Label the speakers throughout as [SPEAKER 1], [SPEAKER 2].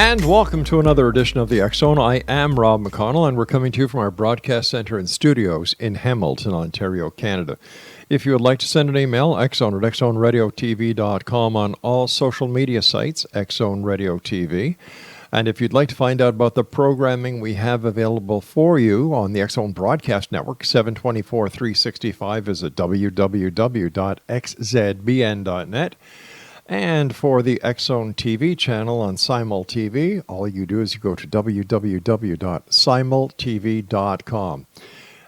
[SPEAKER 1] And welcome to another edition of the X Zone. I am Rob McConnell, and we're coming to you from our broadcast center and studios in Hamilton, Ontario, Canada. If you would like to send an email, xzone at xzoneradiotv.com, on all social media sites, Xzone Radio TV. And if you'd like to find out about the programming we have available for you on the X Zone Broadcast Network, 724-365, visit www.xzbn.net. And for the X Zone TV channel on Simul TV, all you do is you go to www.simultv.com.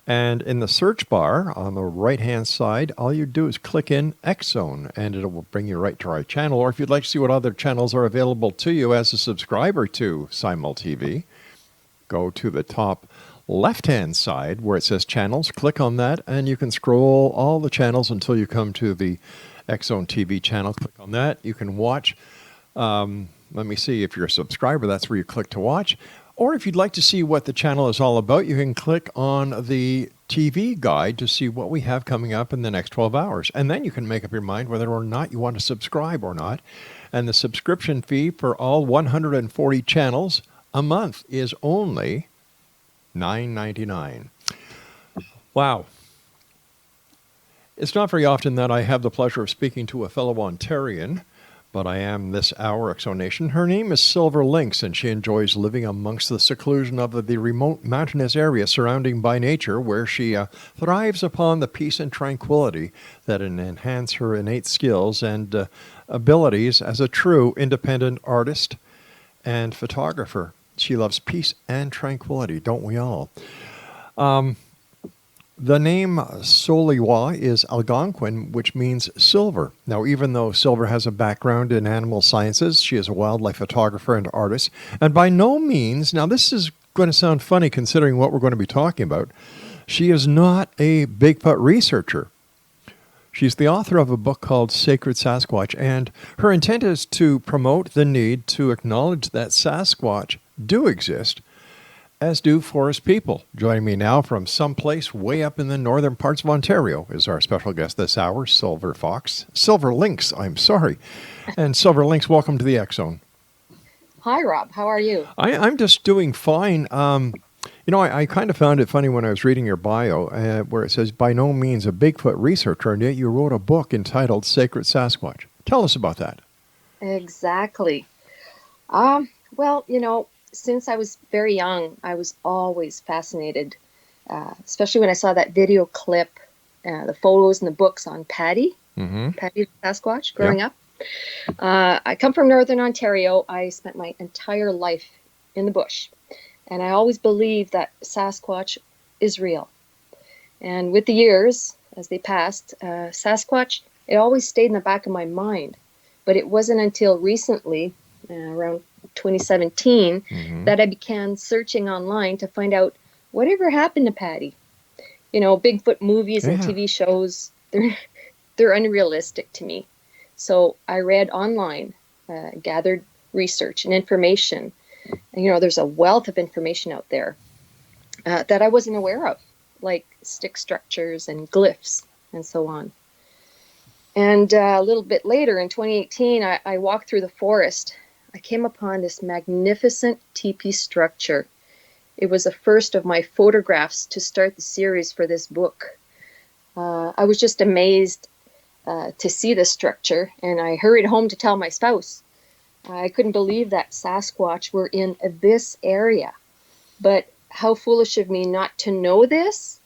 [SPEAKER 1] And in the search bar on the right-hand side, all you do is click in X Zone, and it will bring you right to our channel. Or if you'd like to see what other channels are available to you as a subscriber to Simul TV, go to the top left-hand side where it says Channels. Click on that, and you can scroll all the channels until you come to the X Zone TV channel. Click on that. You can watch. Let me see. If you're a subscriber, that's where you click to watch. Or if you'd like to see what the channel is all about, you can click on the TV guide to see what we have coming up in the next 12 hours. And then you can make up your mind whether or not you want to subscribe or not. And the subscription fee for all 140 channels a month is only $9.99. Wow. It's not very often that I have the pleasure of speaking to a fellow Ontarian, but I am this hour, Exonation. Her name is Silver Lynx, and she enjoys living amongst the seclusion of the remote mountainous area surrounding by nature, where she thrives upon the peace and tranquility that enhance her innate skills and abilities as a true independent artist and photographer. She loves peace and tranquility, don't we all? The name Soliwa is Algonquin, which means silver. Now, even though Silver has a background in animal sciences, she is a wildlife photographer and artist. And by no means, now this is going to sound funny considering what we're going to be talking about, she is not a Bigfoot researcher. She's the author of a book called Sacred Sasquatch, and her intent is to promote the need to acknowledge that Sasquatch do exist, as do forest people. Joining me now from someplace way up in the northern parts of Ontario is our special guest this hour, Silver Lynx, I'm sorry. And Silver Lynx, welcome to the X Zone.
[SPEAKER 2] Hi, Rob. How are you?
[SPEAKER 1] I'm just doing fine. I kind of found it funny when I was reading your bio, where it says, by no means a Bigfoot researcher, and yet you wrote a book entitled Sacred Sasquatch. Tell us about that.
[SPEAKER 2] Exactly. Since I was very young, I was always fascinated, especially when I saw that video clip, the photos and the books on Patty the Sasquatch growing up. I come from Northern Ontario. I spent my entire life in the bush, and I always believed that Sasquatch is real. And with the years, as they passed, Sasquatch, it always stayed in the back of my mind. But it wasn't until recently, around 2017, that I began searching online to find out whatever happened to Patty. Bigfoot movies and TV shows, they're unrealistic to me. So I read online, gathered research and information. And, there's a wealth of information out there that I wasn't aware of, like stick structures and glyphs and so on. And a little bit later in 2018, I walked through the forest. I came upon this magnificent teepee structure. It was the first of my photographs to start the series for this book. I was just amazed to see this structure, and I hurried home to tell my spouse. I couldn't believe that Sasquatch were in this area. But how foolish of me not to know this.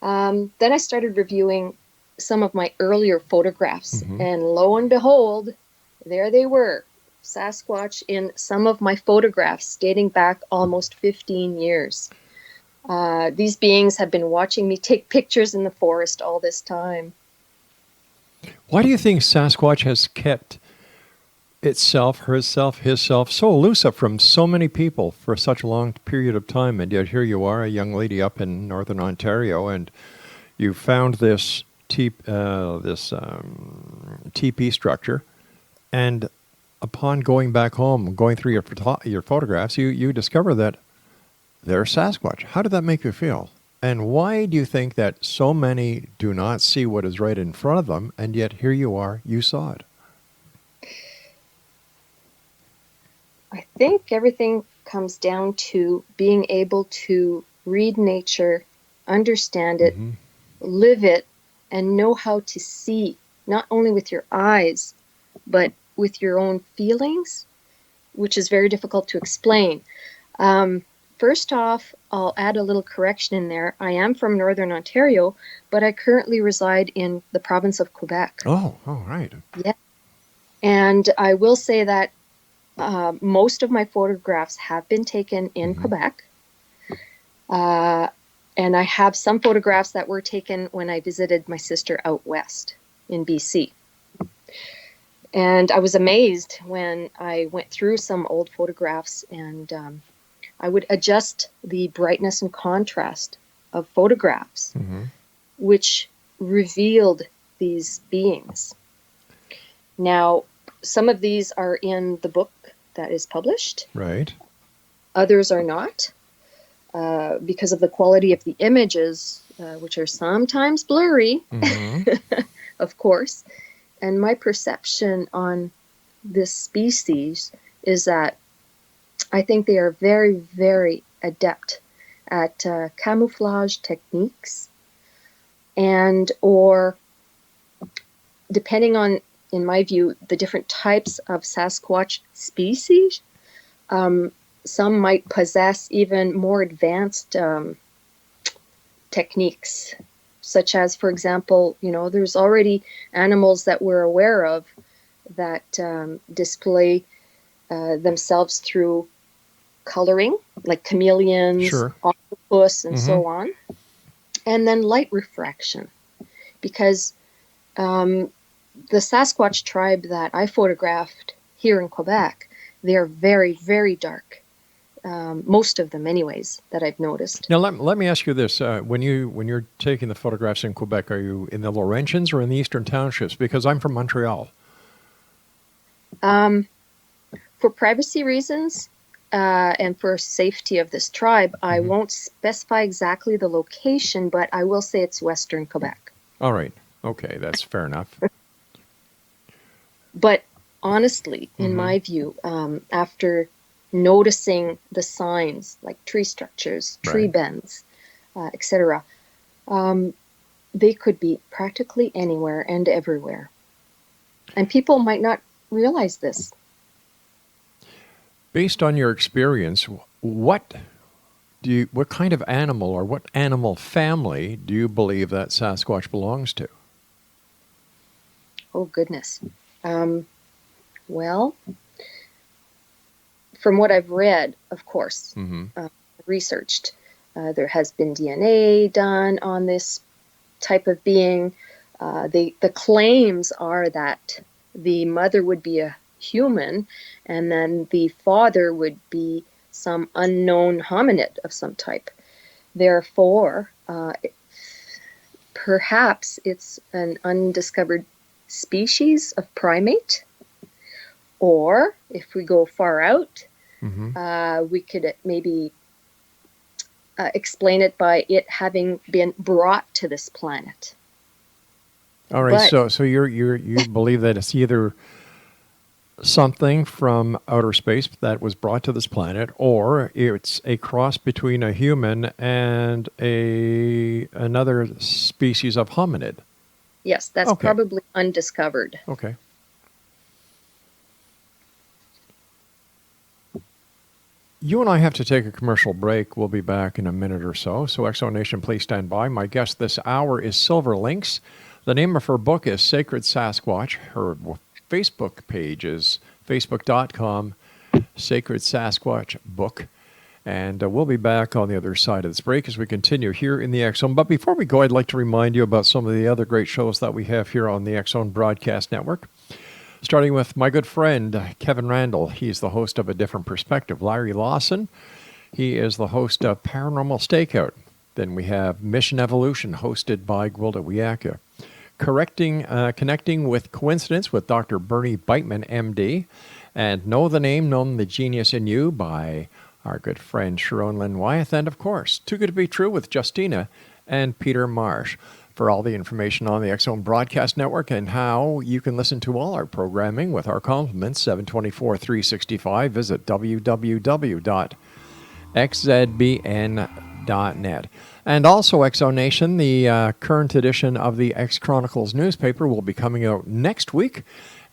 [SPEAKER 2] Then I started reviewing some of my earlier photographs, and lo and behold, there they were. Sasquatch in some of my photographs dating back almost 15 years. These beings have been watching me take pictures in the forest all this time.
[SPEAKER 1] Why do you think Sasquatch has kept itself, herself, hisself so elusive from so many people for such a long period of time? And yet here you are, a young lady up in Northern Ontario, and you found this teepee structure, and upon going back home, going through your photographs, you discover that there's Sasquatch. How did that make you feel? And why do you think that so many do not see what is right in front of them, and yet here you are, you saw it?
[SPEAKER 2] I think everything comes down to being able to read nature, understand it,
[SPEAKER 1] Mm-hmm.
[SPEAKER 2] live it, and know how to see, not only with your eyes, but with your own feelings, which is very difficult to explain. First off, I'll add a little correction in there. I am from Northern Ontario, but I currently reside in the province of Quebec.
[SPEAKER 1] Oh, right.
[SPEAKER 2] Yeah. And I will say that most of my photographs have been taken in
[SPEAKER 1] Mm-hmm.
[SPEAKER 2] Quebec. And I have some photographs that were taken when I visited my sister out west in BC. And I was amazed when I went through some old photographs, and I would adjust the brightness and contrast of photographs,
[SPEAKER 1] Mm-hmm.
[SPEAKER 2] which revealed these beings. Now, some of these are in the book that is published.
[SPEAKER 1] Right.
[SPEAKER 2] Others are not, because of the quality of the images, which are sometimes blurry,
[SPEAKER 1] Mm-hmm.
[SPEAKER 2] of course. And my perception on this species is that I think they are very, very adept at camouflage techniques, and or depending on, in my view, the different types of Sasquatch species, some might possess even more advanced techniques, such as, for example, there's already animals that we're aware of that display themselves through coloring, like chameleons,
[SPEAKER 1] Sure.
[SPEAKER 2] octopus, and
[SPEAKER 1] Mm-hmm.
[SPEAKER 2] so on, and then light refraction, because the Sasquatch tribe that I photographed here in Quebec, they are very, very dark. Most of them, anyways, that I've noticed.
[SPEAKER 1] Now, let me ask you this: when you're taking the photographs in Quebec, are you in the Laurentians or in the Eastern Townships? Because I'm from Montreal.
[SPEAKER 2] For privacy reasons and for safety of this tribe, I
[SPEAKER 1] Mm-hmm.
[SPEAKER 2] won't specify exactly the location, but I will say it's Western Quebec.
[SPEAKER 1] All right. Okay, that's fair enough.
[SPEAKER 2] But honestly, in
[SPEAKER 1] Mm-hmm.
[SPEAKER 2] my view, after noticing the signs like tree structures, tree
[SPEAKER 1] Right.
[SPEAKER 2] bends, etc., they could be practically anywhere and everywhere. And people might not realize this.
[SPEAKER 1] Based on your experience, what kind of animal or what animal family do you believe that Sasquatch belongs to?
[SPEAKER 2] Oh, goodness. Well, from what I've read, of course,
[SPEAKER 1] Mm-hmm.
[SPEAKER 2] researched, there has been DNA done on this type of being. The claims are that the mother would be a human, and then the father would be some unknown hominid of some type. Therefore, perhaps it's an undiscovered species of primate, or if we go far out,
[SPEAKER 1] Mm-hmm.
[SPEAKER 2] we could maybe explain it by it having been brought to this planet.
[SPEAKER 1] All right.
[SPEAKER 2] But
[SPEAKER 1] So you believe that it's either something from outer space that was brought to this planet, or it's a cross between a human and another species of hominid.
[SPEAKER 2] yes, that's
[SPEAKER 1] Okay.
[SPEAKER 2] probably undiscovered.
[SPEAKER 1] Okay. You and I have to take a commercial break. We'll be back in a minute or so. So, Exo Nation, please stand by. My guest this hour is Silver Lynx. The name of her book is Sacred Sasquatch. Her Facebook page is facebook.com, Sacred Sasquatch Book. And we'll be back on the other side of this break as we continue here in the X Zone. But before we go, I'd like to remind you about some of the other great shows that we have here on the X Zone Broadcast Network. Starting with my good friend, Kevin Randall. He's the host of A Different Perspective. Larry Lawson, he is the host of Paranormal Stakeout. Then we have Mission Evolution, hosted by Gwilda Wiyaka. Connecting with Coincidence with Dr. Bernie Beitman, MD. And Know the Name, Know the Genius in You by our good friend Sharon Lynn Wyeth. And, of course, Too Good to Be True with Justina and Peter Marsh. For all the information on the X Zone Broadcast Network and how you can listen to all our programming with our compliments, 724-365, visit www.xzbn.net. And also, X Zone Nation, the current edition of the X Chronicles newspaper will be coming out next week.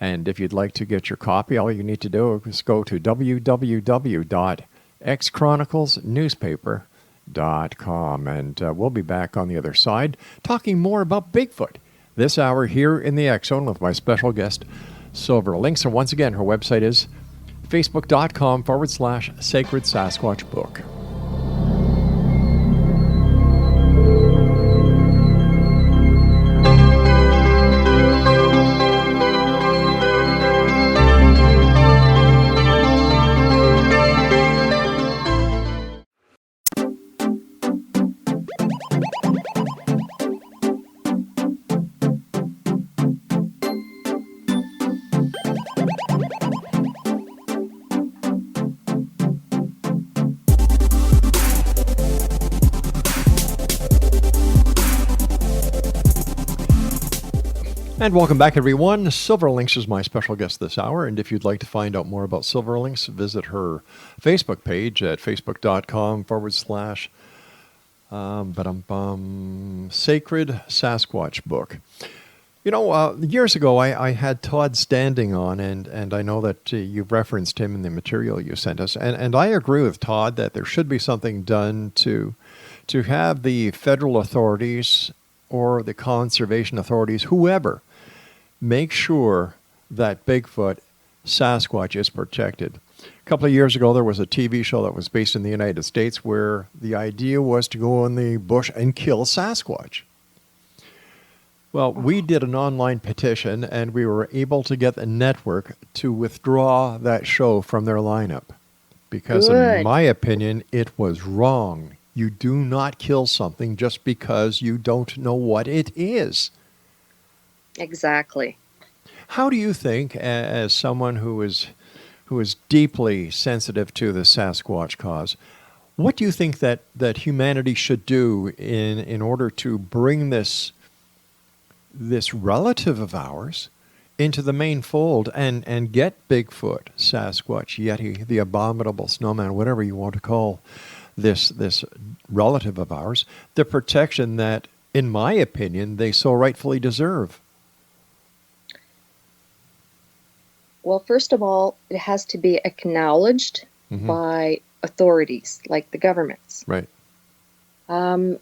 [SPEAKER 1] And if you'd like to get your copy, all you need to do is go to www.xchroniclesnewspaper.com. And we'll be back on the other side talking more about Bigfoot this hour here in the X Zone with my special guest, Silver Lynx. And once again, her website is facebook.com/Sacred Sasquatch Book. And welcome back, everyone. Silver Lynx is my special guest this hour. And if you'd like to find out more about Silver Lynx, visit her Facebook page at facebook.com/Sacred Sasquatch Book. You know, years ago, I had Todd Standing on, and I know that you've referenced him in the material you sent us. And I agree with Todd that there should be something done to have the federal authorities or the conservation authorities, whoever, make sure that Bigfoot, Sasquatch is protected. A couple of years ago, there was a TV show that was based in the United States where the idea was to go in the bush and kill Sasquatch. Well, we did an online petition, and we were able to get the network to withdraw that show from their lineup. Because, in my opinion, it was wrong. You do not kill something just because you don't know what it is.
[SPEAKER 2] Exactly.
[SPEAKER 1] How do you think, as someone who is deeply sensitive to the Sasquatch cause, what do you think that humanity should do in order to bring this relative of ours into the main fold and get Bigfoot, Sasquatch, Yeti, the abominable snowman, whatever you want to call this relative of ours, the protection that, in my opinion, they so rightfully deserve?
[SPEAKER 2] Well, first of all, it has to be acknowledged by authorities like the governments.
[SPEAKER 1] Right.
[SPEAKER 2] And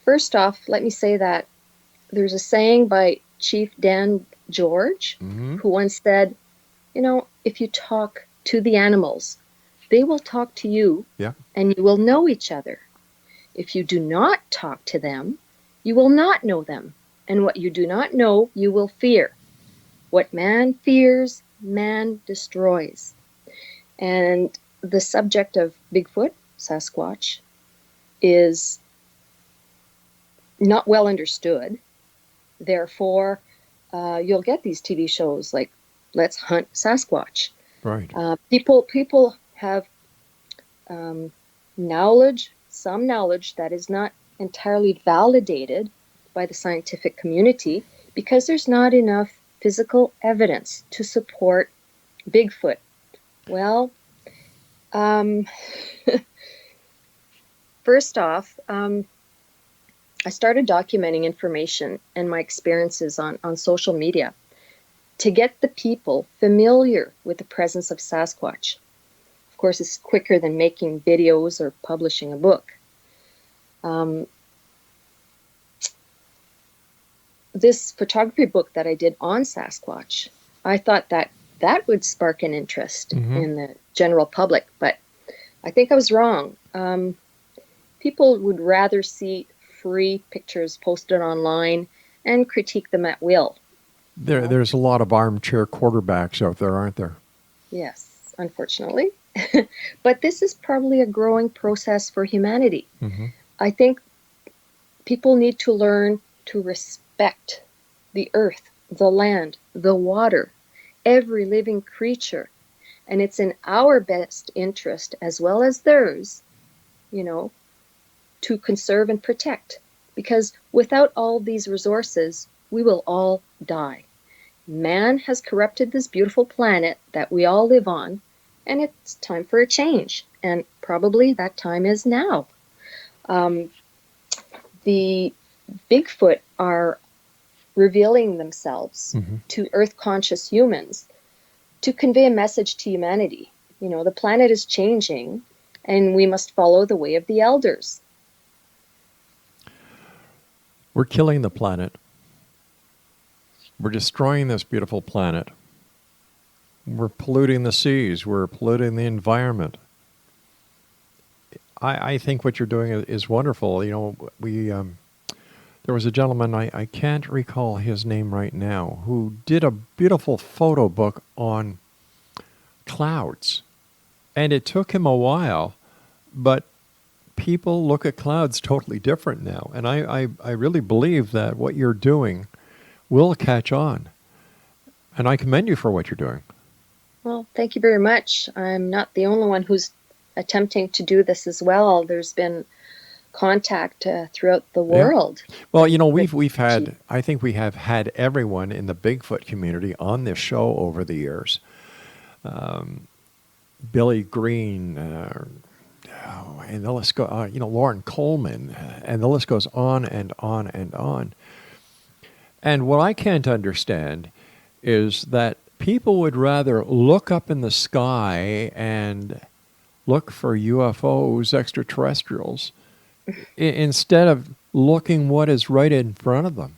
[SPEAKER 2] first off, let me say that there's a saying by Chief Dan George, who once said, you know, if you talk to the animals, they will talk to you, and you will know each other. If you do not talk to them, you will not know them. And what you do not know, you will fear. What man fears, man destroys. And the subject of Bigfoot, Sasquatch, is not well understood. Therefore, you'll get these TV shows like Let's Hunt Sasquatch.
[SPEAKER 1] Right.
[SPEAKER 2] People have knowledge, some knowledge that is not entirely validated by the scientific community because there's not enough physical evidence to support Bigfoot. Well, first off, I started documenting information and my experiences on social media to get the people familiar with the presence of Sasquatch. Of course, it's quicker than making videos or publishing a book. This photography book that I did on Sasquatch, I thought that would spark an interest in the general public, but I think I was wrong. People would rather see free pictures posted online and critique them at will.
[SPEAKER 1] There's a lot of armchair quarterbacks out there, aren't there?
[SPEAKER 2] Yes, unfortunately. But this is probably a growing process for humanity. I think people need to learn to respect the earth, the land, the water, every living creature. And it's in our best interest, as well as theirs, you know, to conserve and protect, because without all these resources, we will all die. Man has corrupted this beautiful planet that we all live on, and it's time for a change. And probably that time is now. The Bigfoot are revealing themselves to Earth-conscious humans to convey a message to humanity. You know, the planet is changing, and we must follow the way of the elders.
[SPEAKER 1] We're killing the planet. We're destroying this beautiful planet. We're polluting the seas. We're polluting the environment. I think what you're doing is wonderful. You know, there was a gentleman, I can't recall his name right now, who did a beautiful photo book on clouds. And it took him a while, but people look at clouds totally different now. And I really believe that what you're doing will catch on. And I commend you for what you're doing.
[SPEAKER 2] Well, thank you very much. I'm not the only one who's attempting to do this as well. There's been contact throughout the world.
[SPEAKER 1] Yeah. Well, you know, we've had, I think we have had everyone in the Bigfoot community on this show over the years. Billy Green, and the list goes, you know, Lauren Coleman, and the list goes on and on and on. And what I can't understand is that people would rather look up in the sky and look for UFOs, extraterrestrials, instead of looking what is right in front of them.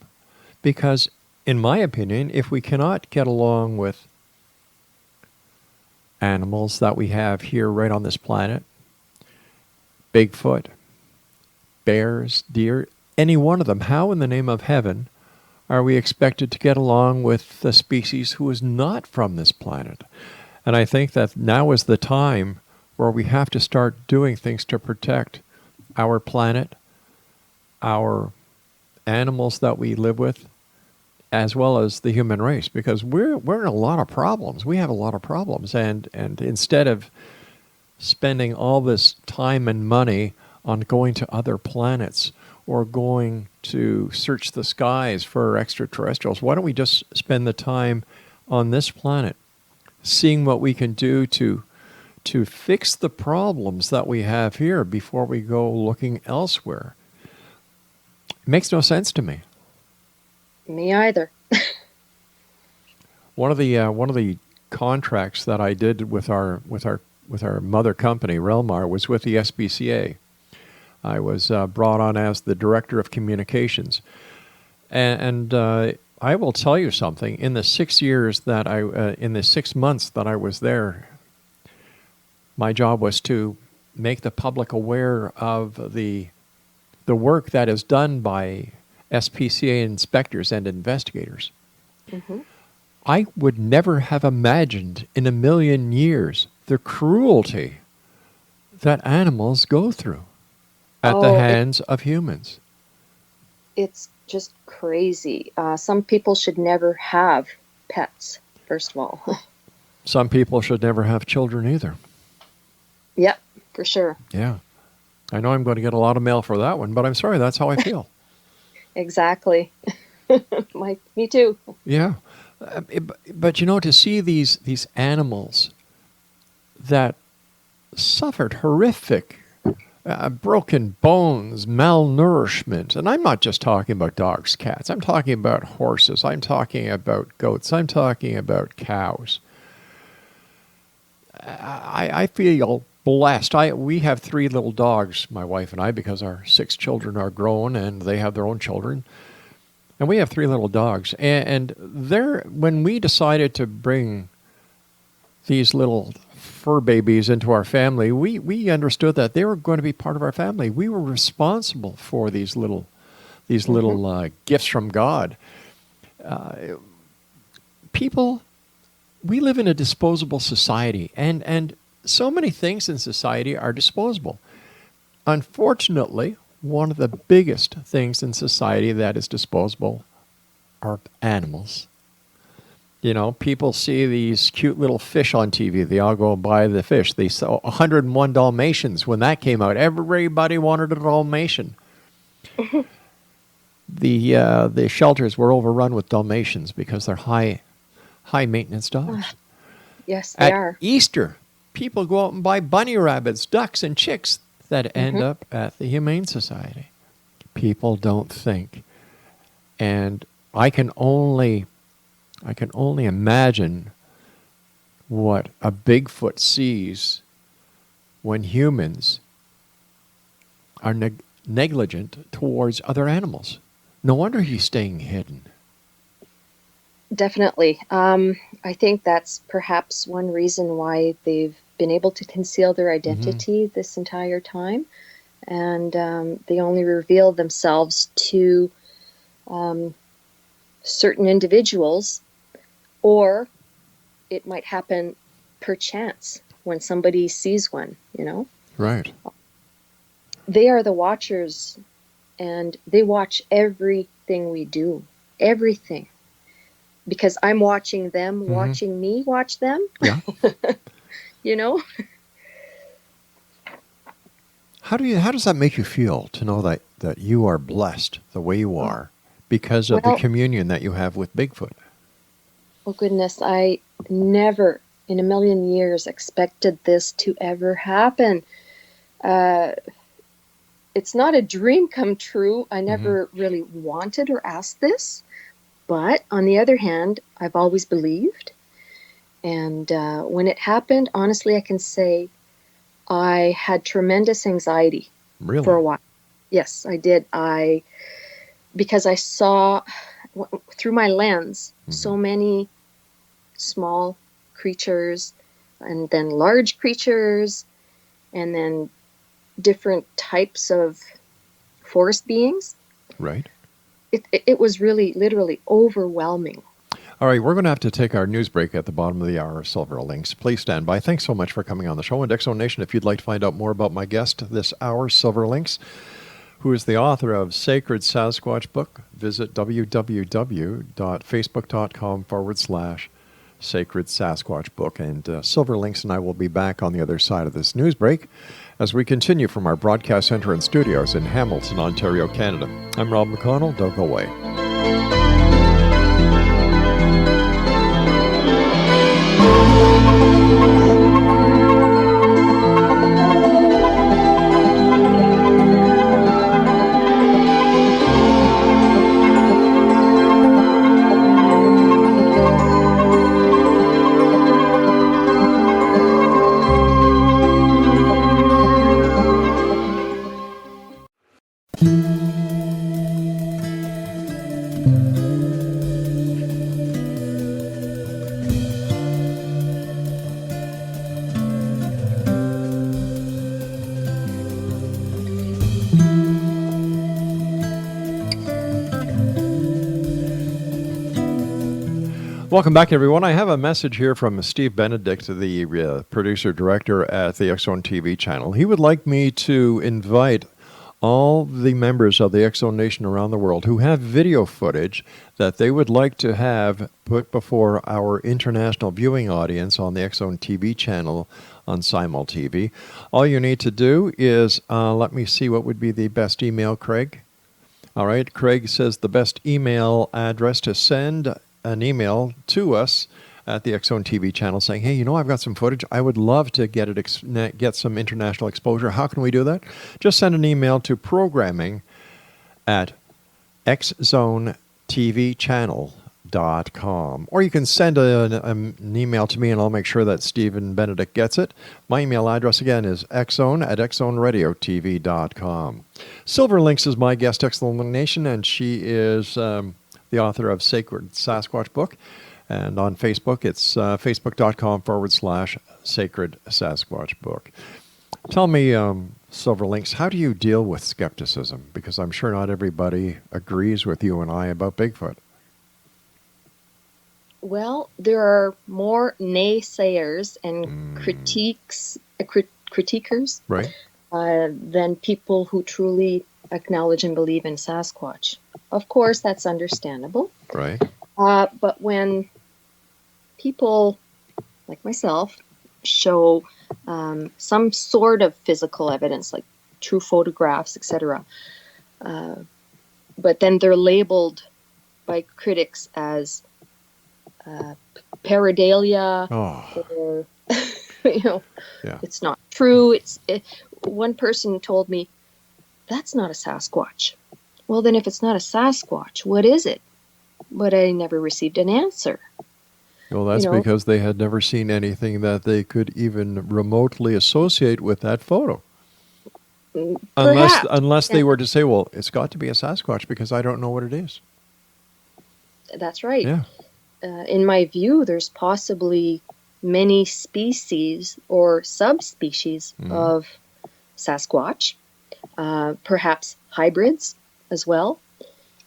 [SPEAKER 1] Because, in my opinion, if we cannot get along with animals that we have here right on this planet, Bigfoot, bears, deer, any one of them, how in the name of heaven are we expected to get along with the species who is not from this planet? And I think that now is the time where we have to start doing things to protect our planet, our animals that we live with, as well as the human race, because we're in a lot of problems. We have a lot of problems, and instead of spending all this time and money on going to other planets or going to search the skies for extraterrestrials, why don't we just spend the time on this planet, seeing what we can do to fix the problems that we have here before we go looking elsewhere? It makes no sense to me.
[SPEAKER 2] Me either.
[SPEAKER 1] One of the contracts that I did with our mother company, Relmar, was with the SPCA. I was brought on as the director of communications, and I will tell you something. In the 6 years that in the 6 months that I was there, my job was to make the public aware of the work that is done by SPCA inspectors and investigators. Mm-hmm. I would never have imagined in a million years the cruelty that animals go through at the hands of humans.
[SPEAKER 2] It's just crazy. Some people should never have pets, first of all.
[SPEAKER 1] Some people should never have children either.
[SPEAKER 2] Yep, for sure.
[SPEAKER 1] Yeah. I know I'm going to get a lot of mail for that one, but I'm sorry, that's how I feel.
[SPEAKER 2] Exactly. Me too.
[SPEAKER 1] Yeah. But you know, to see these animals that suffered horrific broken bones, malnourishment, and I'm not just talking about dogs, cats. I'm talking about horses. I'm talking about goats. I'm talking about cows. I feel blessed. We have 3 little dogs, my wife and I, because our 6 children are grown and they have their own children. And we have 3 little dogs. And when we decided to bring these little fur babies into our family, we understood that they were going to be part of our family. We were responsible for these little gifts from God. People, we live in a disposable society, and so many things in society are disposable. Unfortunately, one of the biggest things in society that is disposable are animals. You know, people see these cute little fish on TV. They all go buy the fish. They saw 101 Dalmatians. When that came out, everybody wanted a Dalmatian. The shelters were overrun with Dalmatians because they're high maintenance dogs.
[SPEAKER 2] Yes, they
[SPEAKER 1] At
[SPEAKER 2] are.
[SPEAKER 1] Easter, people go out and buy bunny rabbits, ducks, and chicks that end up at the Humane Society. People don't think. And I can only imagine what a Bigfoot sees when humans are negligent towards other animals. No wonder he's staying hidden.
[SPEAKER 2] Definitely. I think that's perhaps one reason why they've been able to conceal their identity this entire time. And they only reveal themselves to certain individuals, or it might happen perchance when somebody sees one, you know?
[SPEAKER 1] Right.
[SPEAKER 2] They are the watchers, and they watch everything we do. Everything. Because I'm watching them, watching me watch them.
[SPEAKER 1] Yeah.
[SPEAKER 2] You know?
[SPEAKER 1] How does that make you feel to know that you are blessed the way you are because of the communion that you have with Bigfoot?
[SPEAKER 2] Oh goodness, I never in a million years expected this to ever happen. It's not a dream come true. I never really wanted or asked this. But on the other hand, I've always believed. And when it happened, honestly, I can say I had tremendous anxiety for a while. Yes, I did. Because I saw through my lens so many small creatures and then large creatures and then different types of forest beings.
[SPEAKER 1] Right.
[SPEAKER 2] It was really, literally overwhelming.
[SPEAKER 1] All right, we're going to have to take our news break at the bottom of the hour, Silver Lynx. Please stand by. Thanks so much for coming on the show. And X Zone Nation, if you'd like to find out more about my guest this hour, Silver Lynx, who is the author of Sacred Sasquatch Book, visit www.facebook.com/Sacred Sasquatch Book. And Silver Lynx and I will be back on the other side of this news break as we continue from our broadcast center and studios in Hamilton, Ontario, Canada. I'm Rob McConnell. Don't go away. Welcome back, everyone. I have a message here from Steve Benedict, the producer-director at the X Zone TV channel. He would like me to invite all the members of the X Zone Nation around the world who have video footage that they would like to have put before our international viewing audience on the X Zone TV channel on Simul TV. All you need to do is, let me see what would be the best email, Craig. All right, Craig says the best email address to send an email to us at the X Zone TV channel saying, hey, I've got some footage. I would love to get some international exposure. How can we do that? Just send an email to programming@xzonetvchannel.com. Or you can send an email to me and I'll make sure that Stephen Benedict gets it. My email address again is xzone@xzoneradiotv.com. Silver Lynx is my guest, X-Zone Nation, and she is the author of Sacred Sasquatch Book. And on Facebook, it's facebook.com/Sacred Sasquatch Book. Tell me, Silver Lynx, how do you deal with skepticism? Because I'm sure not everybody agrees with you and I about Bigfoot.
[SPEAKER 2] Well, there are more naysayers and critiquers
[SPEAKER 1] Right.
[SPEAKER 2] Than people who truly acknowledge and believe in Sasquatch. Of course, that's understandable.
[SPEAKER 1] Right.
[SPEAKER 2] But when people like myself show some sort of physical evidence, like true photographs, etc. But then they're labeled by critics as pareidolia,
[SPEAKER 1] Oh,
[SPEAKER 2] or
[SPEAKER 1] yeah.
[SPEAKER 2] it's not true. One person told me, that's not a Sasquatch. Well, then if it's not a Sasquatch, what is it? But I never received an answer.
[SPEAKER 1] Well, that's because they had never seen anything that they could even remotely associate with that photo.
[SPEAKER 2] Perhaps.
[SPEAKER 1] Unless they were to say, well, it's got to be a Sasquatch because I don't know what it is.
[SPEAKER 2] That's right.
[SPEAKER 1] Yeah.
[SPEAKER 2] In my view, there's possibly many species or subspecies of Sasquatch, perhaps hybrids as well.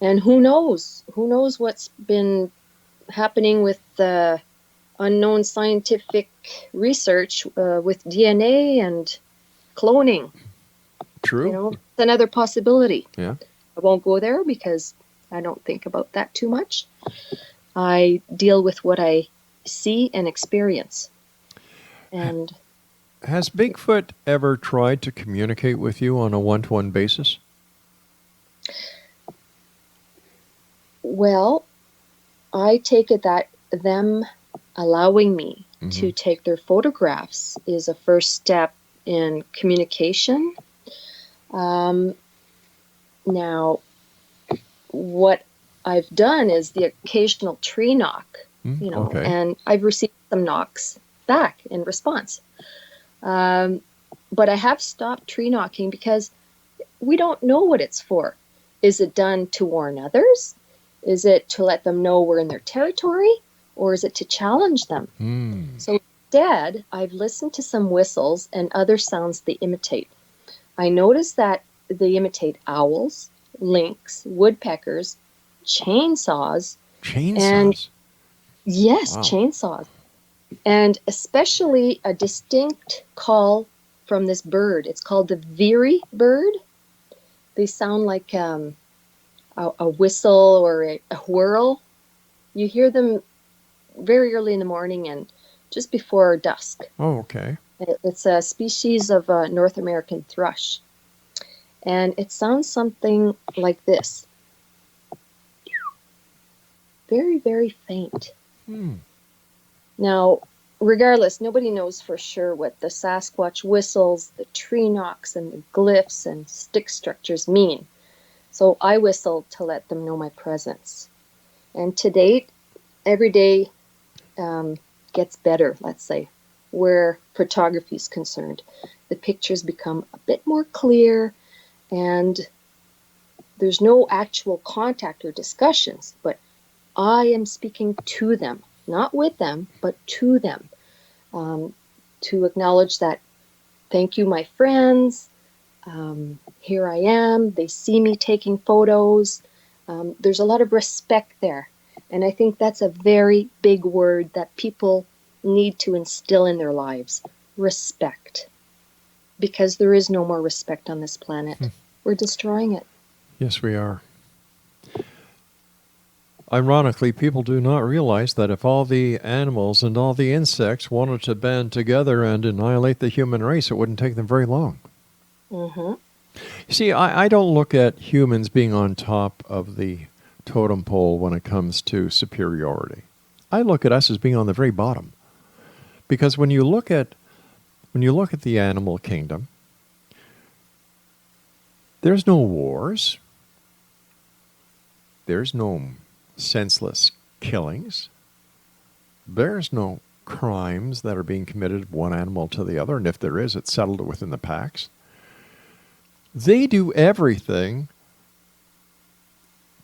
[SPEAKER 2] And who knows? Who knows what's been happening with the unknown scientific research with DNA and cloning.
[SPEAKER 1] True.
[SPEAKER 2] It's another possibility.
[SPEAKER 1] Yeah.
[SPEAKER 2] I won't go there because I don't think about that too much. I deal with what I see and experience. And
[SPEAKER 1] has Bigfoot ever tried to communicate with you on a one-to-one basis?
[SPEAKER 2] Well, I take it that them allowing me to take their photographs is a first step in communication. Now, what I've done is the occasional tree knock,
[SPEAKER 1] Okay.
[SPEAKER 2] and I've received some knocks back in response. But I have stopped tree knocking because we don't know what it's for. Is it done to warn others? Is it to let them know we're in their territory? Or is it to challenge them? So instead, I've listened to some whistles and other sounds they imitate. I noticed that they imitate owls, lynx, woodpeckers, chainsaws.
[SPEAKER 1] Chainsaws?
[SPEAKER 2] Yes,
[SPEAKER 1] Wow.
[SPEAKER 2] chainsaws. And especially a distinct call from this bird. It's called the veery bird. They sound like a whistle or a whirl. You hear them very early in the morning and just before dusk.
[SPEAKER 1] Oh, okay.
[SPEAKER 2] It's a species of North American thrush. And it sounds something like this. Very, very faint. Now, regardless, nobody knows for sure what the Sasquatch whistles, the tree knocks, and the glyphs and stick structures mean. So I whistle to let them know my presence. And to date, every day gets better, let's say, where photography is concerned. The pictures become a bit more clear, and there's no actual contact or discussions, but I am speaking to them, not with them, but to them, to acknowledge that, thank you, my friends, here I am, they see me taking photos. There's a lot of respect there. And I think that's a very big word that people need to instill in their lives. Respect. Because there is no more respect on this planet. We're destroying it.
[SPEAKER 1] Yes, we are. Ironically, people do not realize that if all the animals and all the insects wanted to band together and annihilate the human race, it wouldn't take them very long. See, I don't look at humans being on top of the totem pole when it comes to superiority. I look at us as being on the very bottom. Because when you look at the animal kingdom, there's no wars. There's no senseless killings. There's no crimes that are being committed one animal to the other, and if there is, it's settled within the packs. They do everything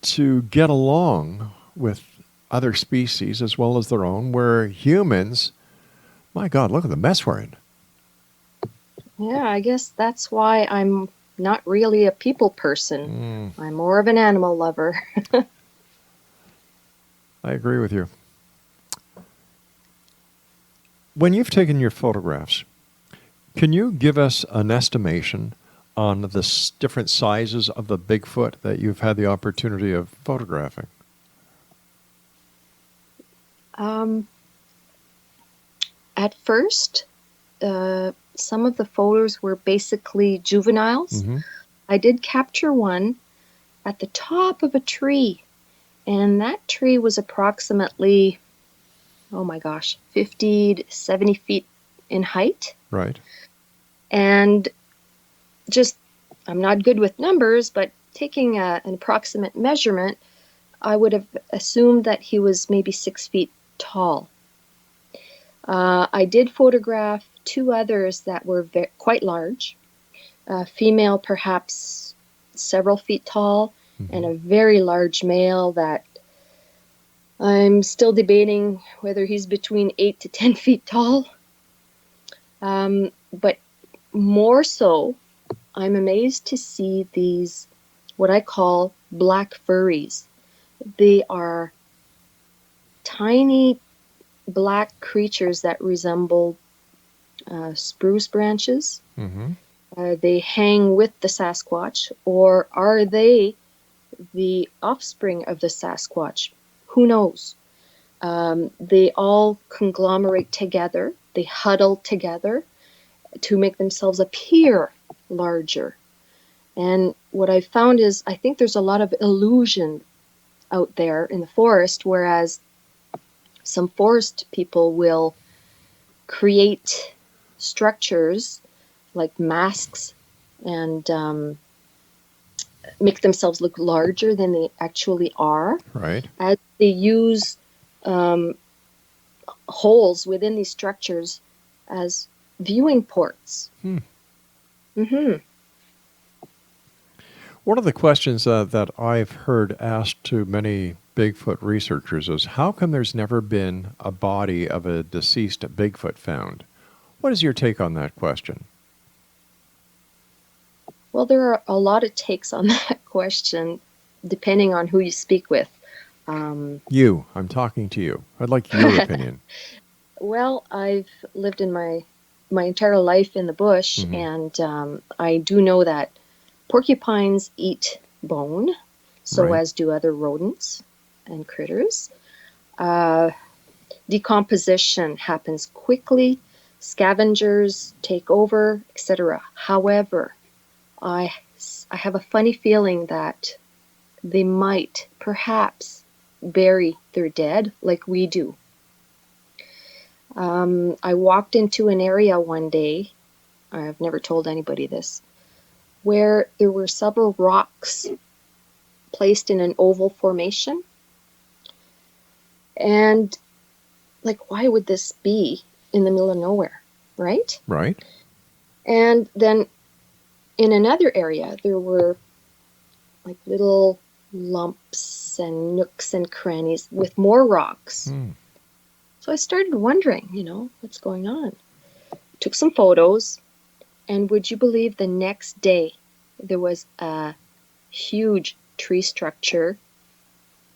[SPEAKER 1] to get along with other species as well as their own, where humans, my God, look at the mess we're in.
[SPEAKER 2] Yeah, I guess that's why I'm not really a people person. I'm more of an animal lover.
[SPEAKER 1] I agree with you. When you've taken your photographs, can you give us an estimation on the different sizes of the Bigfoot that you've had the opportunity of photographing?
[SPEAKER 2] At first, some of the photos were basically juveniles.
[SPEAKER 1] Mm-hmm.
[SPEAKER 2] I did capture one at the top of a tree, and that tree was approximately, 50 to 70 feet in height.
[SPEAKER 1] Right.
[SPEAKER 2] And just, I'm not good with numbers, but taking an approximate measurement, I would have assumed that he was maybe 6 feet tall. I did photograph two others that were quite large, female perhaps several feet tall,
[SPEAKER 1] Mm-hmm.
[SPEAKER 2] and a very large male that I'm still debating whether he's between 8 to 10 feet tall. But more so, I'm amazed to see these, what I call black furries. They are tiny black creatures that resemble spruce branches.
[SPEAKER 1] Mm-hmm.
[SPEAKER 2] They hang with the Sasquatch, or are they the offspring of the Sasquatch? Who knows? They all conglomerate together. They huddle together to make themselves appear larger. And what I found is, I think there's a lot of illusion out there in the forest, whereas some forest people will create structures like masks and make themselves look larger than they actually are.
[SPEAKER 1] Right.
[SPEAKER 2] As they use holes within these structures as viewing ports. Mm-hmm.
[SPEAKER 1] One of the questions that I've heard asked to many Bigfoot researchers is, how come there's never been a body of a deceased Bigfoot found? What is your take on that question?
[SPEAKER 2] Well, there are a lot of takes on that question, depending on who you speak with.
[SPEAKER 1] I'm talking to you. I'd like your opinion.
[SPEAKER 2] Well, I've lived in my entire life in the bush,
[SPEAKER 1] Mm-hmm.
[SPEAKER 2] and I do know that porcupines eat bone, so
[SPEAKER 1] Right.
[SPEAKER 2] as do other rodents and critters. Decomposition happens quickly. Scavengers take over, etc. However, I have a funny feeling that they might perhaps bury their dead like we do. I walked into an area one day, I've never told anybody this, where there were several rocks placed in an oval formation. And, like, why would this be in the middle of nowhere, right?
[SPEAKER 1] Right.
[SPEAKER 2] And then in another area, there were like little lumps and nooks and crannies with more rocks. So I started wondering, what's going on? Took some photos, and would you believe the next day there was a huge tree structure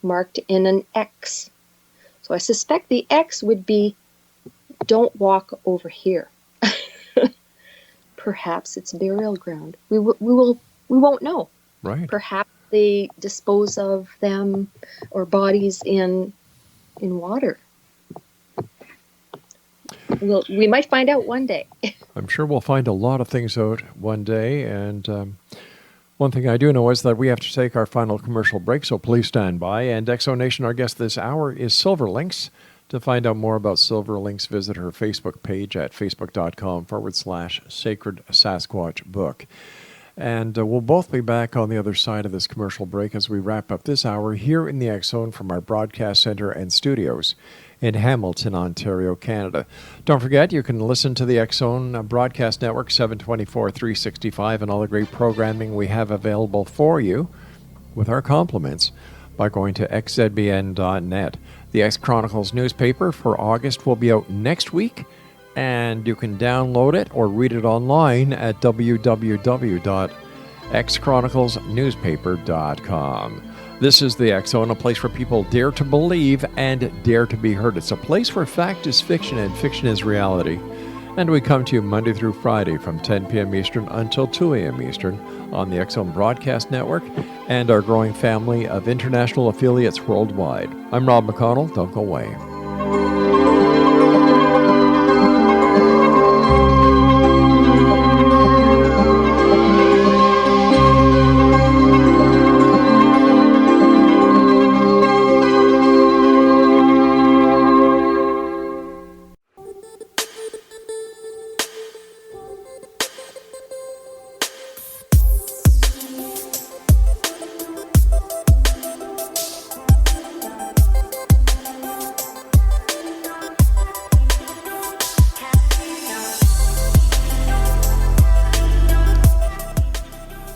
[SPEAKER 2] marked in an X. So I suspect the X would be, don't walk over here. Perhaps it's burial ground. We won't know.
[SPEAKER 1] Right.
[SPEAKER 2] Perhaps they dispose of them or bodies in water. We might find out one day.
[SPEAKER 1] I'm sure we'll find a lot of things out one day. And one thing I do know is that we have to take our final commercial break, so please stand by. And Exo Nation, our guest this hour is Silver Lynx. To find out more about Silver Lynx, visit her Facebook page at facebook.com/Sacred Sasquatch Book. And we'll both be back on the other side of this commercial break as we wrap up this hour here in the X Zone from our broadcast center and studios in Hamilton, Ontario, Canada. Don't forget, you can listen to the X Zone Broadcast Network 724, 365, and all the great programming we have available for you with our compliments by going to xzbn.net. The X Chronicles newspaper for August will be out next week, and you can download it or read it online at www.xchroniclesnewspaper.com. This is the X Zone, a place where people dare to believe and dare to be heard. It's a place where fact is fiction and fiction is reality. And we come to you Monday through Friday from 10 p.m. Eastern until 2 a.m. Eastern on the X Zone Broadcast Network and our growing family of international affiliates worldwide. I'm Rob McConnell. Don't go away.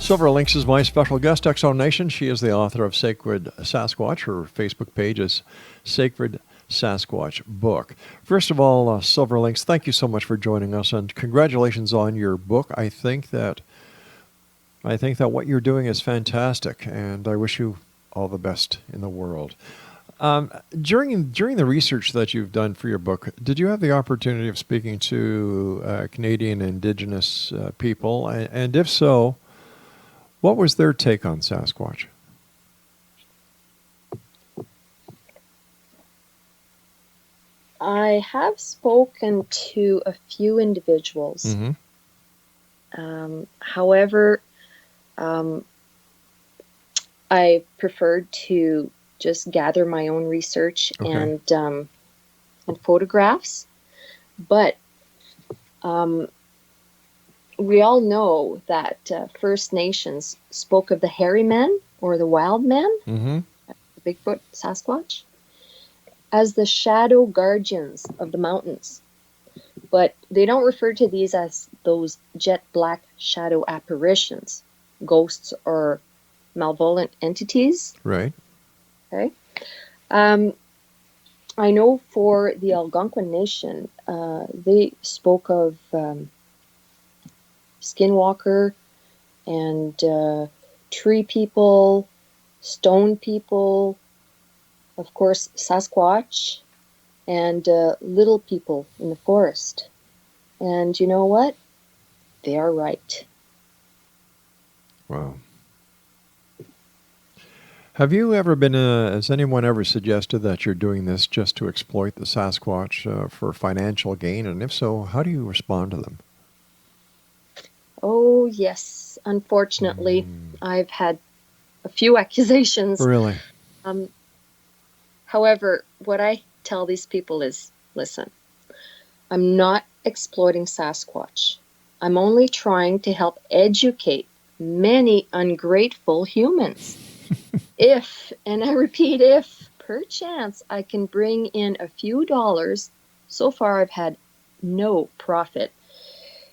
[SPEAKER 1] Silver Lynx is my special guest, Exo Nation. She is the author of Sacred Sasquatch. Her Facebook page is Sacred Sasquatch Book. First of all, Silver Lynx, thank you so much for joining us, and congratulations on your book. I think that what you're doing is fantastic, and I wish you all the best in the world. During the research that you've done for your book, did you have the opportunity of speaking to Canadian Indigenous people? And if so, what was their take on Sasquatch?
[SPEAKER 2] I have spoken to a few individuals.
[SPEAKER 1] Mm-hmm.
[SPEAKER 2] However, I preferred to just gather my own research and photographs. But we all know that First Nations spoke of the hairy men or the wild men,
[SPEAKER 1] Mm-hmm.
[SPEAKER 2] the Bigfoot, Sasquatch, as the shadow guardians of the mountains. But they don't refer to these as those jet black shadow apparitions, ghosts or malevolent entities.
[SPEAKER 1] Right.
[SPEAKER 2] Okay. I know for the Algonquin Nation, they spoke of skinwalker and tree people, stone people, of course, Sasquatch, and little people in the forest. And you know what? They are right.
[SPEAKER 1] Wow. Have you ever been, has anyone ever suggested that you're doing this just to exploit the Sasquatch for financial gain? And if so, how do you respond to them?
[SPEAKER 2] Oh, yes. Unfortunately, I've had a few accusations.
[SPEAKER 1] Really?
[SPEAKER 2] However, what I tell these people is, listen, I'm not exploiting Sasquatch. I'm only trying to help educate many ungrateful humans. If, and I repeat, if perchance I can bring in a few dollars, so far I've had no profit.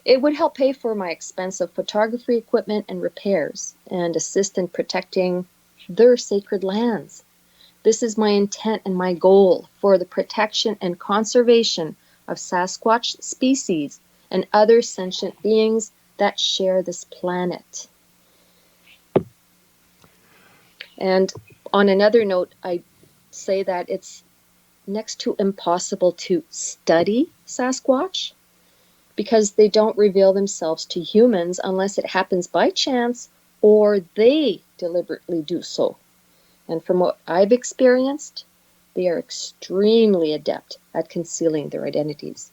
[SPEAKER 2] It would help pay for my expensive photography equipment and repairs and assist in protecting their sacred lands. This is my intent and my goal for the protection and conservation of Sasquatch species and other sentient beings that share this planet. And on another note, I say that it's next to impossible to study Sasquatch because they don't reveal themselves to humans unless it happens by chance or they deliberately do so. And from what I've experienced, they are extremely adept at concealing their identities.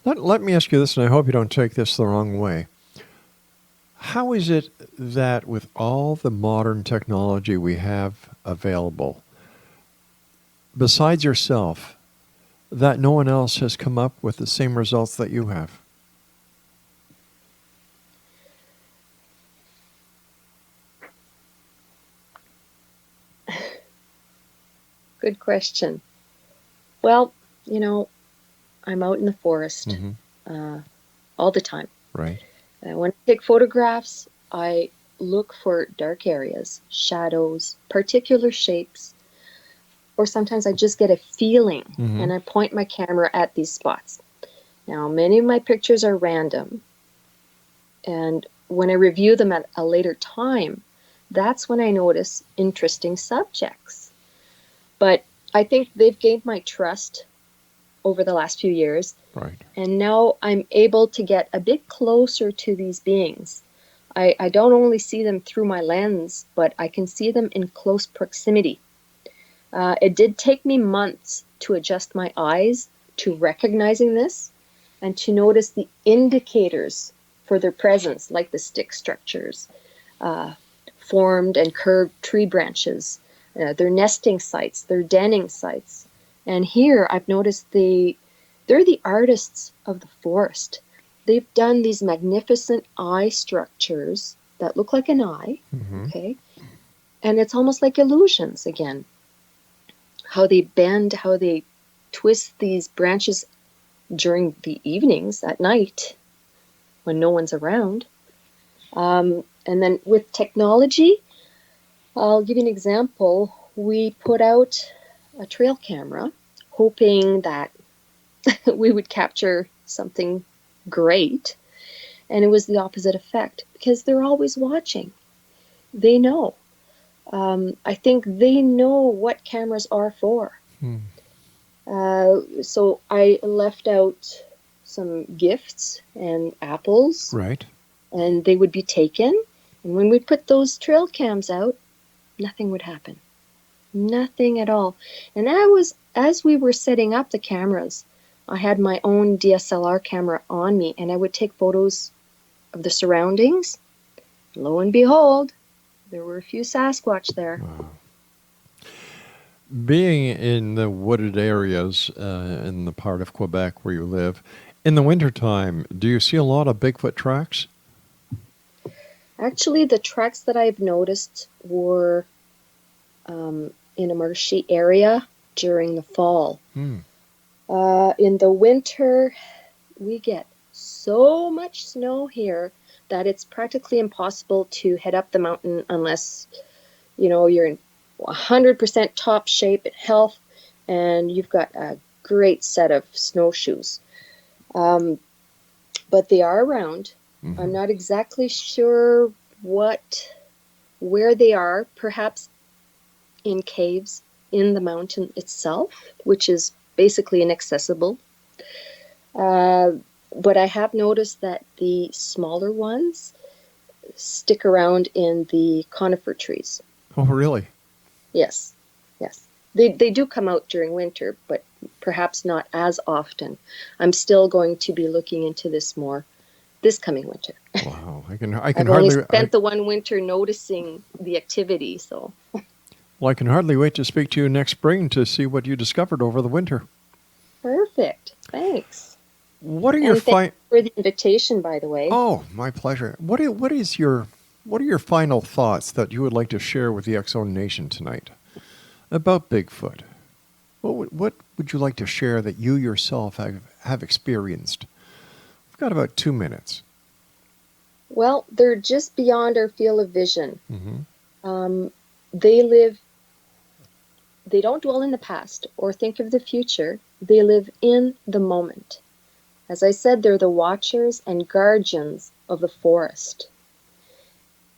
[SPEAKER 1] Let me ask you this, and I hope you don't take this the wrong way. How is it that with all the modern technology we have available, besides yourself, that no one else has come up with the same results that you have?
[SPEAKER 2] Good question. Well, you know, I'm out in the forest all the time.
[SPEAKER 1] Right.
[SPEAKER 2] When I take photographs, I look for dark areas, shadows, particular shapes, or sometimes I just get a feeling and I point my camera at these spots. Now, many of my pictures are random, and when I review them at a later time, that's when I notice interesting subjects. But I think they've gained my trust over the last few years.
[SPEAKER 1] Right.
[SPEAKER 2] And now I'm able to get a bit closer to these beings. I don't only see them through my lens, but I can see them in close proximity. It did take me months to adjust my eyes to recognizing this and to notice the indicators for their presence, like the stick structures, formed and curved tree branches, their nesting sites, their denning sites. And here I've noticed they're the artists of the forest. They've done these magnificent eye structures that look like an eye, okay? And it's almost like illusions again. How they bend, how they twist these branches during the evenings at night when no one's around. And then with technology, I'll give you an example. We put out a trail camera, hoping that we would capture something great. And it was the opposite effect because they're always watching. They know. I think they know what cameras are for. So I left out some gifts and apples,
[SPEAKER 1] Right.
[SPEAKER 2] and they would be taken. And when we put those trail cams out, nothing would happen. Nothing at all. And as we were setting up the cameras, I had my own DSLR camera on me, and I would take photos of the surroundings. Lo and behold, there were a few Sasquatch there.
[SPEAKER 1] Wow. Being in the wooded areas in the part of Quebec where you live, in the wintertime, do you see a lot of Bigfoot tracks?
[SPEAKER 2] Actually, the tracks that I've noticed were in a marshy area during the fall. In the winter, we get so much snow here that it's practically impossible to head up the mountain unless, you're in 100% top shape and health, and you've got a great set of snowshoes. But they are around. I'm not exactly sure where they are, perhaps in caves in the mountain itself, which is basically inaccessible. But I have noticed that the smaller ones stick around in the conifer trees.
[SPEAKER 1] Oh, really?
[SPEAKER 2] Yes. They do come out during winter, but perhaps not as often. I'm still going to be looking into this more this coming winter.
[SPEAKER 1] Wow. I can
[SPEAKER 2] I've
[SPEAKER 1] hardly
[SPEAKER 2] only spent the one winter noticing the activity, so.
[SPEAKER 1] Well, I can hardly wait to speak to you next spring to see what you discovered over the winter.
[SPEAKER 2] Perfect. Thanks.
[SPEAKER 1] What are your
[SPEAKER 2] thanks for the invitation, by the way.
[SPEAKER 1] Oh, my pleasure. What are your final thoughts that you would like to share with the X-Zone Nation tonight about Bigfoot? What would you like to share that you yourself have experienced? We've got about 2 minutes.
[SPEAKER 2] Well, they're just beyond our field of vision. They don't dwell in the past or think of the future. They live in the moment. As I said, they're the watchers and guardians of the forest.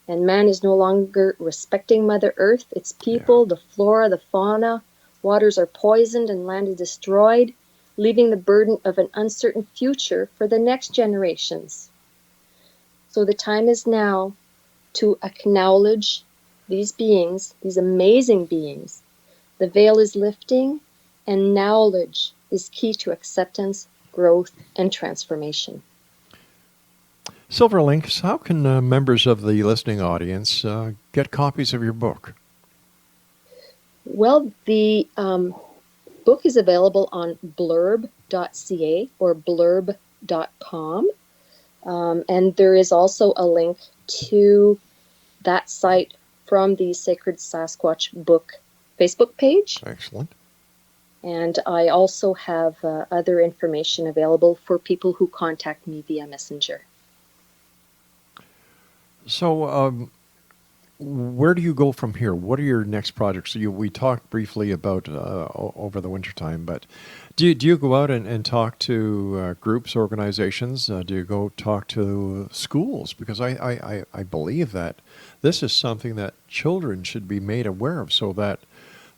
[SPEAKER 2] And man is no longer respecting Mother Earth, its people, the flora, the fauna. Waters are poisoned and land is destroyed, leaving the burden of an uncertain future for the next generations. So the time is now to acknowledge these beings, these amazing beings. The veil is lifting, and knowledge is key to acceptance, growth, and transformation.
[SPEAKER 1] Silver Lynx, how can members of the listening audience get copies of your book?
[SPEAKER 2] Well, the book is available on blurb.ca or blurb.com. And there is also a link to that site from the Sacred Sasquatch Book Facebook page.
[SPEAKER 1] Excellent.
[SPEAKER 2] And I also have other information available for people who contact me via Messenger.
[SPEAKER 1] So, where do you go from here? What are your next projects? We talked briefly about over the wintertime, but do you go out and talk to groups, organizations? Do you go talk to schools? Because I believe that this is something that children should be made aware of, so that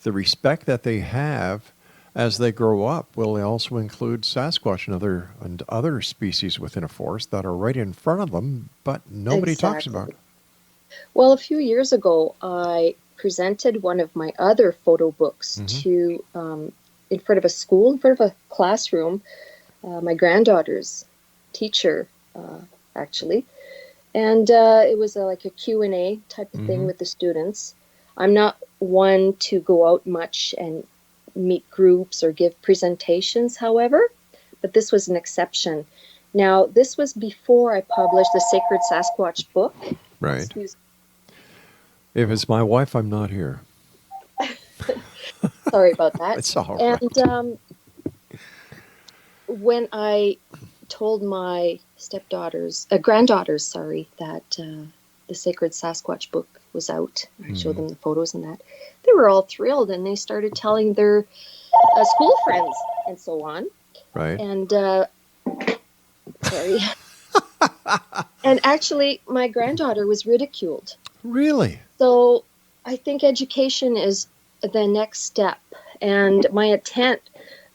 [SPEAKER 1] the respect that they have as they grow up will also include Sasquatch and other species within a forest that are right in front of them, but nobody talks about it.
[SPEAKER 2] Well, a few years ago, I presented one of my other photo books to in front of a school, in front of a classroom, my granddaughter's teacher, actually. And it was like a Q&A type of thing with the students. I'm not one to go out much and meet groups or give presentations, however, but this was an exception. Now, this was before I published the Sacred Sasquatch Book.
[SPEAKER 1] Right.
[SPEAKER 2] Excuse me.
[SPEAKER 1] If it's my wife, I'm not here.
[SPEAKER 2] Sorry about that.
[SPEAKER 1] It's all right.
[SPEAKER 2] And when I told my granddaughters, sorry, that the Sacred Sasquatch Book was out. I showed them the photos and that. They were all thrilled, and they started telling their school friends and so on.
[SPEAKER 1] Right.
[SPEAKER 2] And sorry. And actually, my granddaughter was ridiculed.
[SPEAKER 1] Really?
[SPEAKER 2] So I think education is the next step. And my intent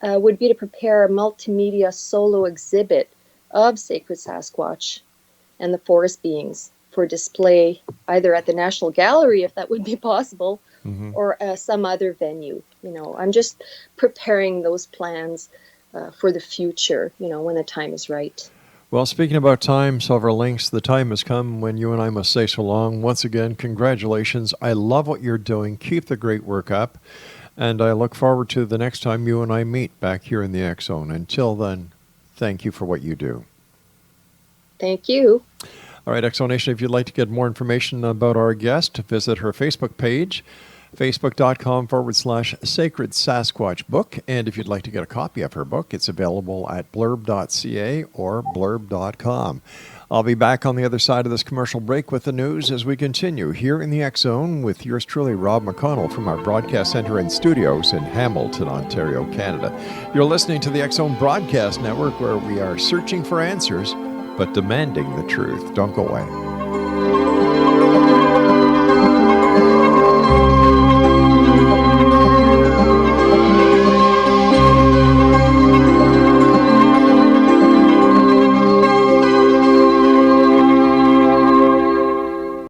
[SPEAKER 2] would be to prepare a multimedia solo exhibit of Sacred Sasquatch and the forest beings for display either at the National Gallery, if that would be possible, or some other venue. I'm just preparing those plans for the future, when the time is right.
[SPEAKER 1] Well, speaking about time, Silver Lynx, the time has come when you and I must say so long. Once again, congratulations. I love what you're doing. Keep the great work up. And I look forward to the next time you and I meet back here in the X Zone. Until then, thank you for what you do.
[SPEAKER 2] Thank you.
[SPEAKER 1] All right, X Zone Nation, if you'd like to get more information about our guest, visit her Facebook page, facebook.com/Sacred Sasquatch Book. And if you'd like to get a copy of her book, it's available at blurb.ca or blurb.com. I'll be back on the other side of this commercial break with the news as we continue here in the X Zone with yours truly, Rob McConnell, from our broadcast center and studios in Hamilton, Ontario, Canada. You're listening to the X Zone Broadcast Network, where we are searching for answers but demanding the truth. Don't go away.